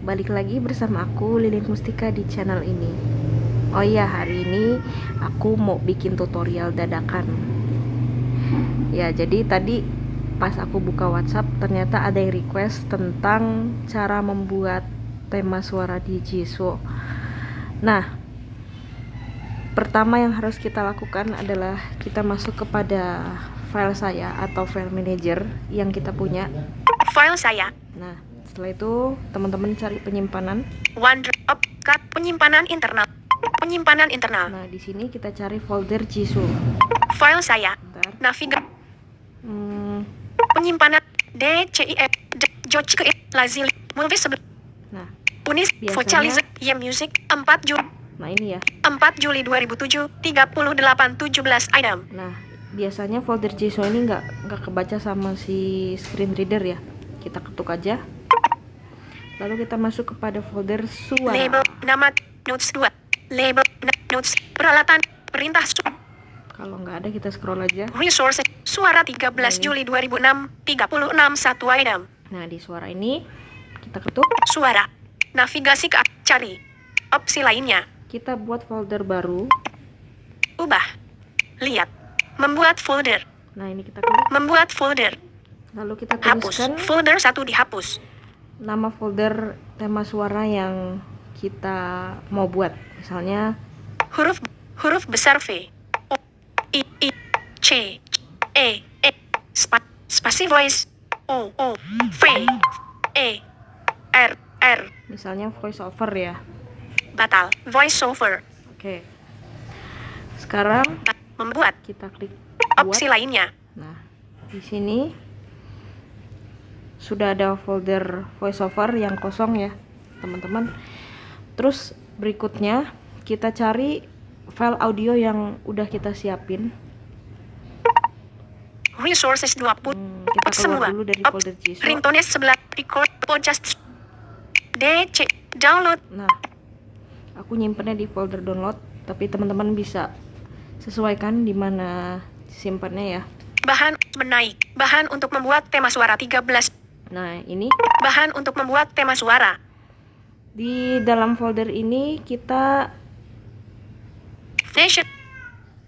balik lagi bersama aku Lilin Mustika di channel ini. Oh iya, hari ini aku mau bikin tutorial dadakan. Ya, jadi tadi pas aku buka WhatsApp ternyata ada yang request tentang cara membuat tema suara di Jisoo. Nah, pertama yang harus kita lakukan adalah kita masuk kepada file saya atau file manager yang kita punya. File saya. Nah, setelah itu teman-teman cari penyimpanan. OneDrive, penyimpanan internal. Penyimpanan internal. Nah, di sini kita cari folder Jisoo. File saya. Bentar. Navigasi. Penyimpanan DCIF Jojke Lazil Movies. Nah, Unis biasanya- Vocalize Music 4 Juli. nah ini ya. 4 Juli 2007 3817 item. Nah, biasanya folder Jisoo ini nggak kebaca sama si screen reader ya. Kita ketuk aja. Lalu kita masuk kepada folder suara. Label nama notes 2. Label notes peralatan perintah Kalau nggak ada kita scroll aja. resources suara 13 Juli 2006 36 1 item. Nah, di suara ini kita ketuk. Suara. Navigasi ke cari. Opsi lainnya. Kita buat folder baru. Ubah. Lihat. Membuat folder. Nah, ini kita klik. Membuat folder. Lalu kita Hapus. tuliskan Folder 1 dihapus. nama folder tema suara yang kita mau buat. Misalnya Huruf besar V. O I C E spasi voice O V E R. misalnya voice over ya. Batal. Voice over. Oke. Sekarang Membuat. kita klik buat. Opsi lainnya. Nah, di sini sudah ada folder voiceover yang kosong ya, teman-teman. Terus berikutnya kita cari file audio yang udah kita siapin. Resources 20. Kita keluar Semua. dulu dari folder Jisoo. Ringtones 11. Record podcast. DC. Download. Nah, aku nyimpennya di folder download, tapi teman-teman bisa sesuaikan di mana simpannya ya. Bahan menaik. Bahan untuk membuat tema suara 13. Nah, ini Bahan untuk membuat tema suara. di dalam folder ini kita Nation.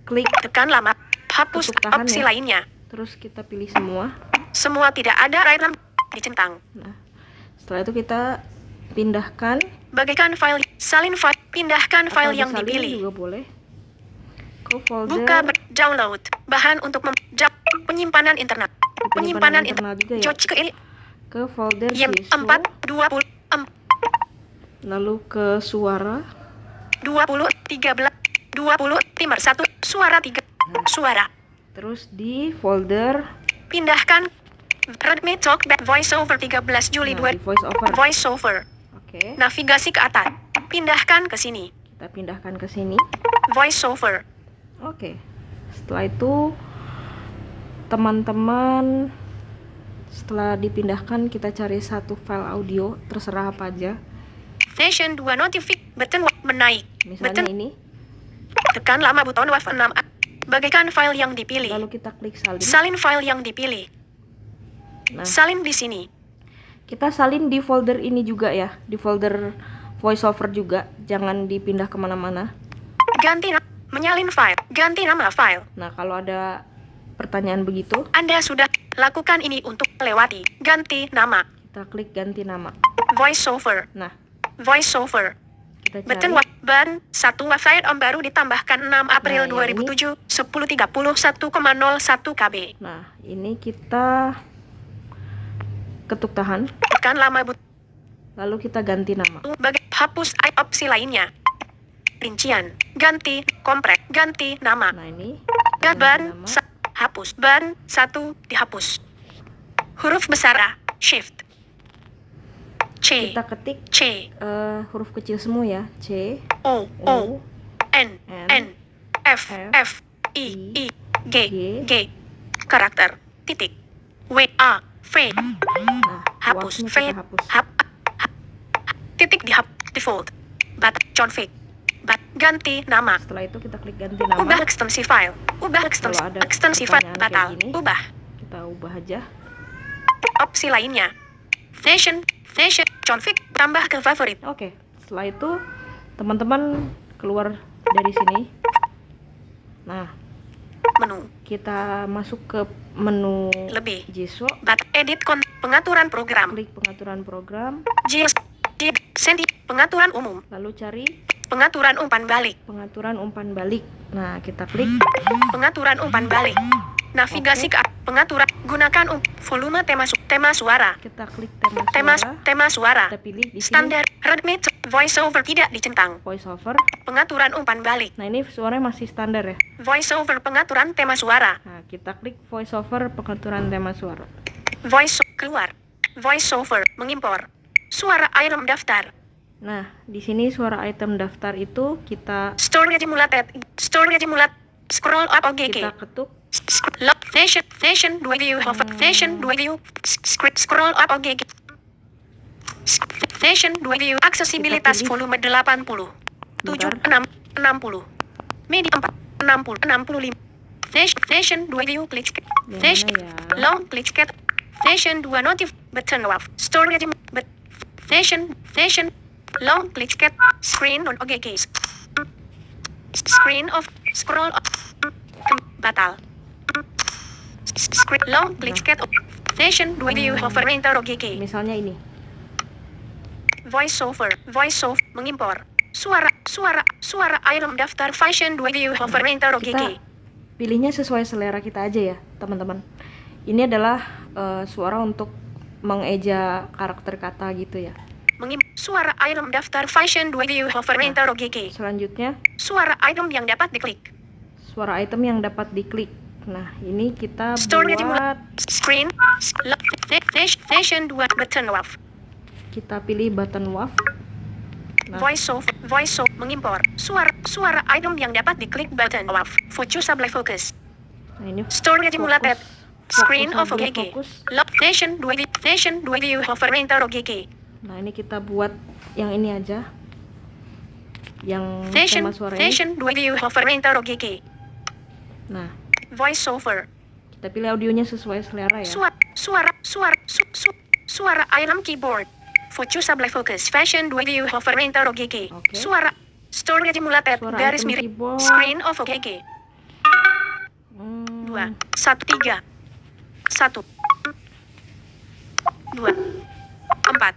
klik, Tekan lama. Hapus Ketuk tahan opsi ya. lainnya. terus kita pilih semua. Semua tidak ada item dicentang. Nah, setelah itu kita pindahkan. Bagaikan file. Salin file. Pindahkan Atau file yang disalin dipilih. juga boleh ke folder Buka download. Bahan untuk penyimpanan internal. penyimpanan internal juga ya, Jojke ke folder Yem Jisoo, 4 20 lalu ke suara. 20 13 20 timer 1 suara 3 suara. Terus di folder Pindahkan Redmi Talkback VoiceOver 13 Juli nah, di voice over. VoiceOver. Oke, Navigasi ke atas. Pindahkan ke sini. kita pindahkan ke sini. VoiceOver. Oke, setelah itu teman-teman, setelah dipindahkan kita cari satu file audio terserah apa aja. Nation 2 notifik button menaik. Misalnya Button ini. tekan lama buton WAV 6. Bagaikan file yang dipilih. Lalu kita klik salin. Salin file yang dipilih. Nah, Salin di sini. kita salin di folder ini juga ya, di folder voiceover juga. Jangan dipindah kemana-mana. Ganti menyalin file. Ganti nama file. Nah, kalau ada pertanyaan begitu, Anda sudah lakukan ini untuk melewati. Ganti nama. kita klik ganti nama. VoiceOver. Nah, VoiceOver. kita Button cari. ban 1 website om baru ditambahkan 6 April Nah, yang 2007 10.31,01 KB. Nah, ini kita ketuk tahan, Tekan lama lalu kita ganti nama. hapus opsi lainnya. Rincian. Ganti komprek. Ganti nama. Nah, ini kita ganti Ban nama. hapus. Ban 1 dihapus. Huruf besar A. Shift. C. Kita ketik C. huruf kecil semua ya. C, O. O, N. N, F. F, I. G. G. Karakter. Titik. W. A. V. nah, Hapus. wawaknya V. kita hapus. Titik default. John Vick. Ganti nama. Setelah itu kita klik ganti nama. Ubah ekstensi file. Ubah ekstensi Kalau ada file. pertanyaan Batal. kayak gini, Ubah. kita ubah aja. Opsi lainnya. Nation. Fashion. Config. Tambah ke favorit. Oke, setelah itu teman-teman keluar dari sini. Nah, Menu. kita masuk ke menu Lebih. JSO, Edit pengaturan program. klik pengaturan program, Sendi. Pengaturan umum. lalu cari Pengaturan umpan balik. pengaturan umpan balik. Nah, kita klik. Pengaturan umpan balik. Navigasi ke pengaturan. Gunakan volume tema suara. Kita klik tema suara. Tema suara. Kita pilih di sini Standar. Redmi. Voice over tidak dicentang. voice over. Pengaturan umpan balik. Nah, ini suaranya masih standar ya. Voice over pengaturan tema suara. Nah, kita klik voice over pengaturan tema suara. Voice keluar. Voice over mengimpor. Suara item daftar. Nah, di sini suara item daftar itu kita Storage mulat. Storage mulat. Scroll up OGG. kita ketuk. Lock fashion 2 view hover fashion 2 view scroll up OGG. Fashion 2 view aksesibilitas Kita pilih. volume 80. 7 Bentar. 6 60. Media 4 60 65. Fashion 2 view klik. Yang Fashion mana ya? long klik Fashion 2 notif button off. Storage fashion long klik screen on OGG. Screen off scroll up. Batal. Screen long klik Fashion 2 view hover enter OGG. Misalnya ini. Voice over mengimpor. Suara item daftar fashion 2 view hover enter Kita OGG. pilihnya sesuai selera kita aja ya, teman-teman. Ini adalah suara untuk mengeja karakter kata gitu ya. Suara item daftar fashion 2 view hover enter OGG. Selanjutnya, Suara item yang dapat diklik. suara item yang dapat diklik. Nah, ini kita Storage buat, Screen fashion 2 button off. kita pilih button WAV. Nah, Voice over mengimpor. Suara item yang dapat diklik button off. Focus supply focus. nah ini Storage mulat. Screen off sambil OGG. fokus. Lock fashion 2 view hover enter OGG. Nah, ini kita buat yang ini aja. Yang Fashion tema suara ini. fashion 2 view hover enter OGG. Nah, Voice over. kita pilih audionya sesuai selera ya. Suara item keyboard. Focus supply focus fashion 2 view hover enter OGG. Oke. Suara storage mulat Suara garis item miring. keyboard. Screen off OGG. 2 Hmm, 1 3 1 2 4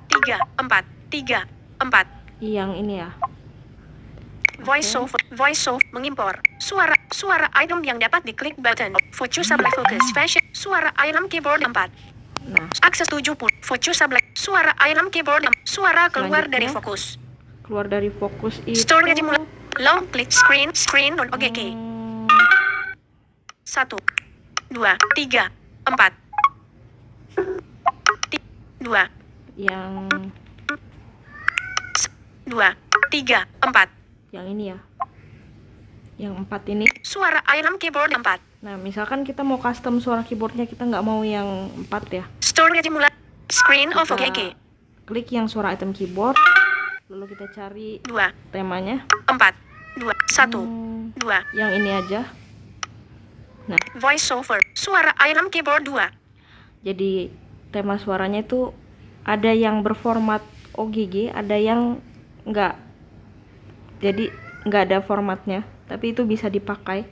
3 4 3 4. yang ini ya. Voice over mengimpor. Suara item yang dapat diklik button. Focus supply focus fashion. Suara item keyboard 4. Nah, Akses 70. Focus supply. Suara item keyboard. Suara keluar dari Selanjutnya. fokus. keluar dari fokus itu. Storage mulai. Long click screen on OGG. Hmm, 1 2 3 4 2 yang 2 3 4. yang ini ya. Yang 4 ini. Suara item keyboard 4. Nah, misalkan kita mau custom suara keyboardnya, kita nggak mau yang 4 ya. Storage mulai. Screen off Kita OGG. klik yang suara item keyboard, lalu kita cari 2 temanya. 4 2 1 Hmm, 2. yang ini aja. Nah, Voice over. Suara item keyboard 2. jadi tema suaranya itu ada yang berformat OGG, ada yang nggak. Jadi nggak ada formatnya, tapi itu bisa dipakai.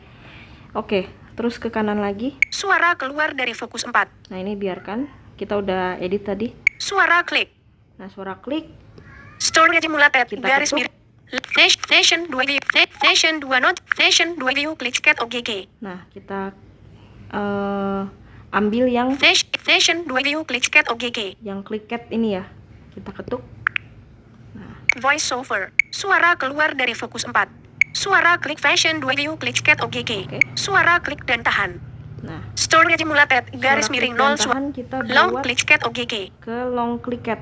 Oke, terus ke kanan lagi. Suara keluar dari fokus 4. Nah, ini biarkan. Kita udah edit tadi. Suara klik. Nah, suara klik. Storage mulat Kita garis ketuk. miring. Fashion 2 view. Fashion 2 not. Fashion 2 view klik OGG. Nah, kita ambil yang Fashion 2 view klik OGG. clicket ini ya. Kita ketuk. Voice over. Suara keluar dari fokus 4. Suara klik fashion 2 view klik OGG. Oke. Suara klik dan tahan. Nah, Storage mulat garis suara miring klik dan 0 tahan kita long buat klik OGG. ke long clicket.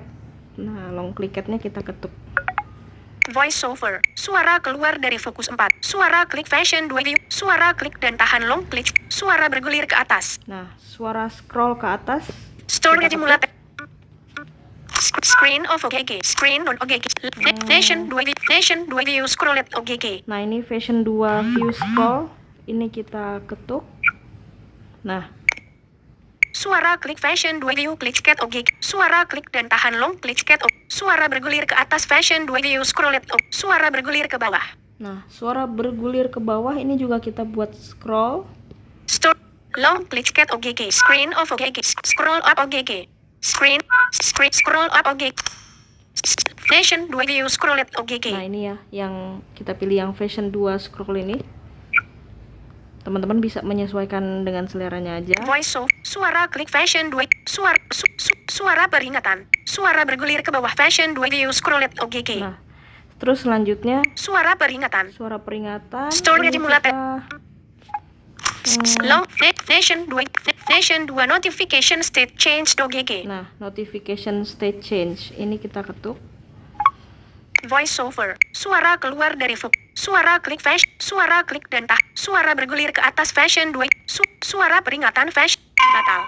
Nah, long clicketnya kita ketuk. Voice over. Suara keluar dari fokus 4. Suara klik fashion 2 view. Suara klik dan tahan long klik. Suara bergulir ke atas. Nah, suara scroll ke atas. Storage Kita mulat. Screen off OGG. Screen on OGG. Fashion 2 view. Fashion 2 view scroll at OGG. Nah, ini fashion 2 view scroll. Ini kita ketuk. Nah, Suara klik fashion 2 view klik cat OG. Suara klik dan tahan long klik cat OG. Suara bergulir ke atas fashion 2 view scroll it OG. Suara bergulir ke bawah. Nah, suara bergulir ke bawah ini juga kita buat scroll. Store long klik cat OGG. Screen of OGG. Scroll up OGG. Screen scroll up OGG. Fashion 2 view scroll it OGG. Nah, ini ya yang kita pilih yang fashion 2 scroll ini. Teman-teman bisa menyesuaikan dengan seleranya aja. Voice off. Suara klik fashion 2. Suara peringatan. Suara bergulir ke bawah fashion 2 view scroll it OGG. Nah, terus selanjutnya Suara peringatan. suara peringatan. Story Ini dimulai. kita, Long fashion 2 notification state change OGG. nah, notification state change ini kita ketuk. Voice over. Suara keluar dari suara klik flash. Suara klik dan tah. Suara bergulir ke atas fashion 2. Suara peringatan flash. Batal.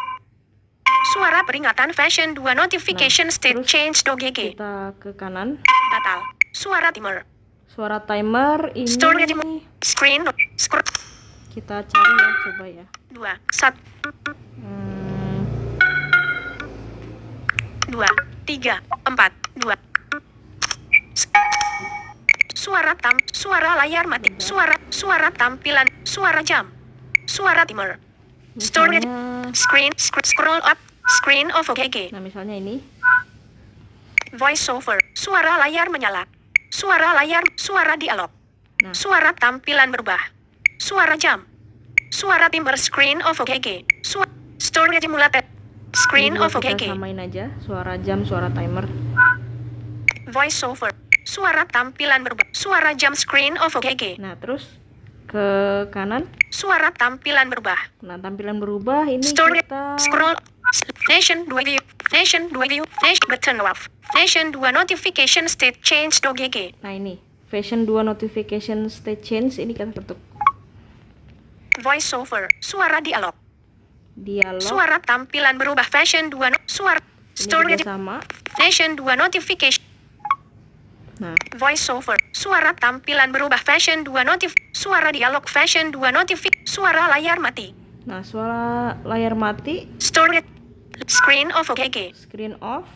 Suara peringatan fashion 2 notification Nah, state terus change OGG. Kita ke kanan. Batal. Suara timer. Suara timer ini Story screen scroll kita cari ya, coba ya. 2 1 2 3 4 2. Suara layar mati. Suara tampilan. Suara jam. Suara timer. Story Misalnya, scroll up. Screen of OGG. nah misalnya ini. Voice over. Suara layar menyala. Suara dialog. Nah, Suara tampilan berubah. Suara jam. Suara timer screen of OGG. Story simulated. Screen ini of juga OGG. kita samain aja, suara jam, suara timer. Voice over. Suara tampilan berubah. Suara jam screen of OGG. Nah, terus ke kanan. Suara tampilan berubah. Nah, tampilan berubah ini Story kita scroll. Fashion 2 view. Fashion 2 view. Flash button off. Fashion 2 notification state change OGG. Nah, ini fashion 2 notification state change ini kita ketuk. Voice over. Suara dialog. Dialog Suara tampilan berubah. Fashion 2 suara. ini Story juga sama. Fashion 2 notification. Nah, Voice over. Suara tampilan berubah. Fashion 2 notif. Suara dialog. Fashion 2 notif. Suara layar mati. nah suara layar mati, Story screen of OGG. screen off.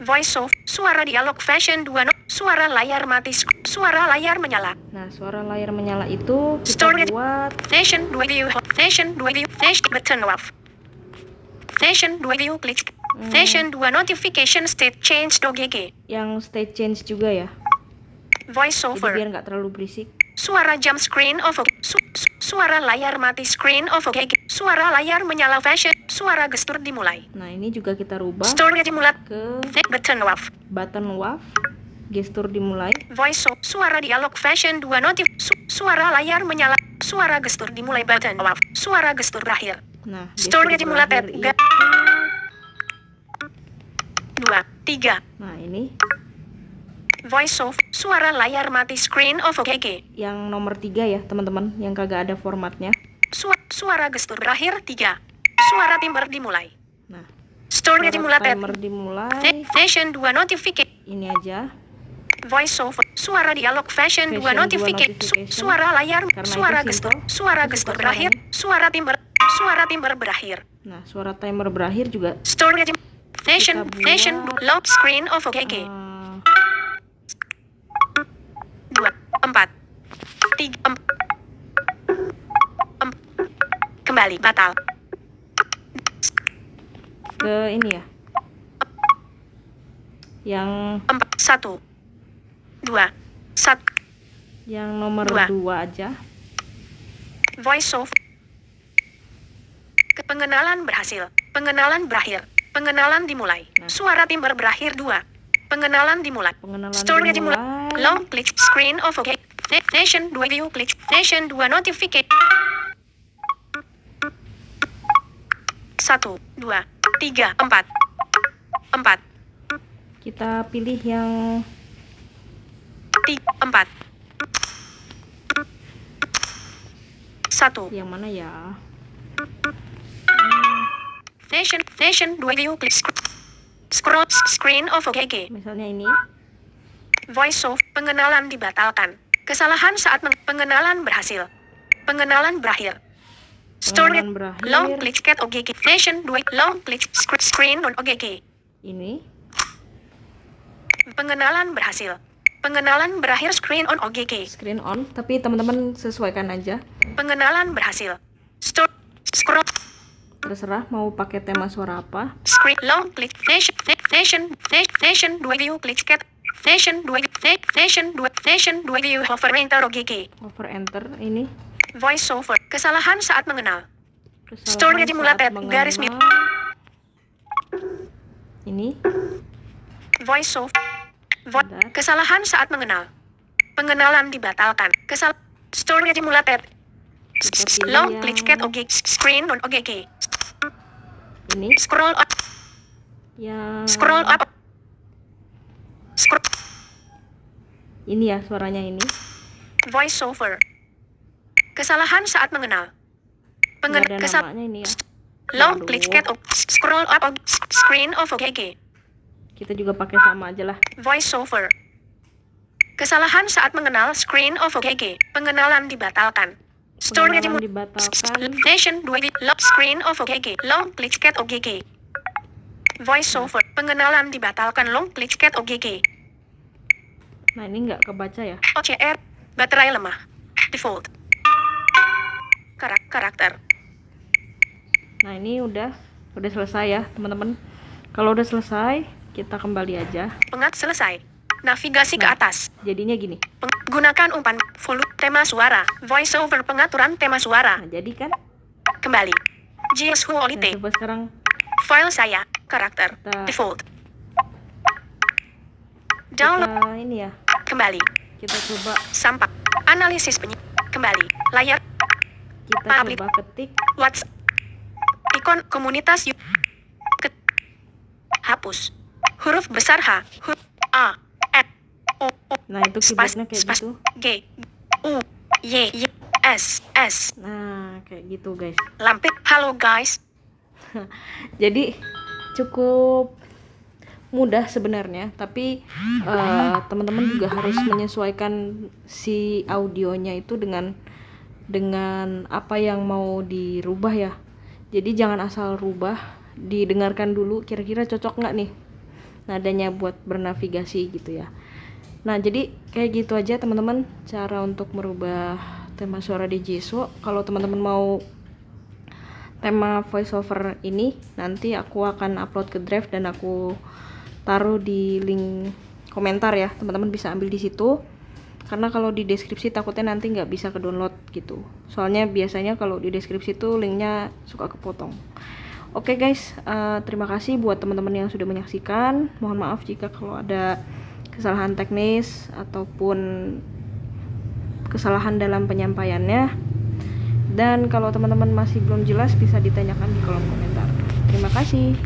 Voice off. Suara dialog. Fashion 2 suara layar mati. Suara layar menyala. Nah, suara layar menyala itu kita Story. buat Fashion 2 view. Fashion 2 view. Flash button off. Fashion 2 view klik. Fashion 2 notification state change OGG. yang state change juga ya. Voice Jadi over. biar nggak terlalu berisik. Suara jam screen of suara layar mati screen of OGG. Suara layar menyala fashion. Suara gestur dimulai. Nah, ini juga kita rubah Story dimulai. ke Button off. button WAV, gestur dimulai. Voice off. Suara dialog fashion 2 notif. Suara layar menyala. Suara gestur dimulai button off. Suara gestur berakhir. Nah, Story gestur dimulai. berakhir itu, 2 3. nah ini Voice off. Suara layar mati screen of OGG. yang nomor 3 ya teman-teman, yang kagak ada formatnya. Suara gestur berakhir 3. Suara timer dimulai. Nah, Story suara dimulai. timer dimulai, Fashion 2 notification. ini aja. Voice off. Suara dialog fashion 2 Fashion 2 notification. notification. Suara layar. Karena Suara itu gestur. simple. Suara Itu gestur super berakhir. caranya. Suara timer berakhir. Nah, suara timer berakhir juga Story fashion buat, fashion lock screen of OGG. 2 4 3 kembali batal. ke ini ya. Yang 1 2 1. yang nomor Dua. 2 aja. Voice off. Pengenalan berhasil. Pengenalan berakhir. Pengenalan dimulai. Nah. Suara timer berakhir 2. Pengenalan dimulai. Pengenalan Story dimulai. Long klik screen of OK. Fashion 2 view klik. Fashion 2 notification. 1 2 3 4 4 Kita pilih yang 4 1. yang mana ya? Fashion 2 view klik scroll screen of OGG. Misalnya ini. Voice off. Pengenalan dibatalkan. Kesalahan saat pengenalan berhasil. Pengenalan berakhir. Store Pengenalan berakhir. long click cat OGG Nation 2 long click screen on OGG. Ini Pengenalan berhasil. Pengenalan berakhir screen on OGG. screen on, tapi teman-teman sesuaikan aja. Pengenalan berhasil. Store scroll Terserah mau pakai tema suara apa. screen long click nation 2 view click cat nation 2 view hover enter OGG. Over enter ini. Voice over kesalahan saat mengenal. Kesalahan Store saat Jimulatet mengenal. garis mute. Ini Voice over Bentar. kesalahan saat mengenal. Pengenalan dibatalkan. Store Jimulatet kita pilih long yang click cat OGG screen on OGG. ini Scroll up yang ini ya, suaranya ini. voice over kesalahan saat mengenal. Nggak ada namanya ini ya. Long Aduh. click cat scroll up screen of OGG. Kita juga pakai sama aja lah. Voice over kesalahan saat mengenal screen of OGG. Pengenalan dibatalkan. Store Pengenalan dibatalkan. Nation 2 lock screen of OGG. Long click cat OGG. Voice over pengenalan dibatalkan. Long click cat OGG. Nah, ini nggak kebaca ya. OCR baterai lemah. Default karakter. Nah, ini udah selesai ya, teman-teman. Kalau udah selesai, kita kembali aja. Pengat selesai. Navigasi ke atas. Jadinya gini. Gunakan umpan full tema suara. Voice over pengaturan tema suara. Nah, jadi kan. Kembali. JS Nah, Quality. coba sekarang File saya. Karakter. Kita- Default. Download. kita ini ya. Kembali. Kita coba Sampak. Analisis kembali. Layar. kita Public. coba ketik. WhatsApp. Ikon komunitas. Hapus. Huruf besar H. Huruf A. F. O. Nah, itu keyboardnya kayak gitu. G. U. Y. S. Nah, kayak gitu guys. Lampit. Halo guys. Jadi cukup mudah sebenarnya, tapi teman-teman juga harus menyesuaikan si audionya itu dengan apa yang mau dirubah ya. Jadi jangan asal rubah, didengarkan dulu kira-kira cocok nggak nih nadanya buat bernavigasi gitu ya. Nah, jadi kayak gitu aja teman-teman cara untuk merubah tema suara di Jisoo. Kalau teman-teman mau tema voiceover ini, nanti aku akan upload ke Drive dan aku taruh di link komentar ya, teman-teman bisa ambil di situ. Karena kalau di deskripsi takutnya nanti nggak bisa ke download gitu. Soalnya biasanya kalau di deskripsi itu linknya suka kepotong. Oke guys, terima kasih buat teman-teman yang sudah menyaksikan. Mohon maaf jika kalau ada kesalahan teknis ataupun kesalahan dalam penyampaiannya. Dan kalau teman-teman masih belum jelas bisa ditanyakan di kolom komentar. Terima kasih.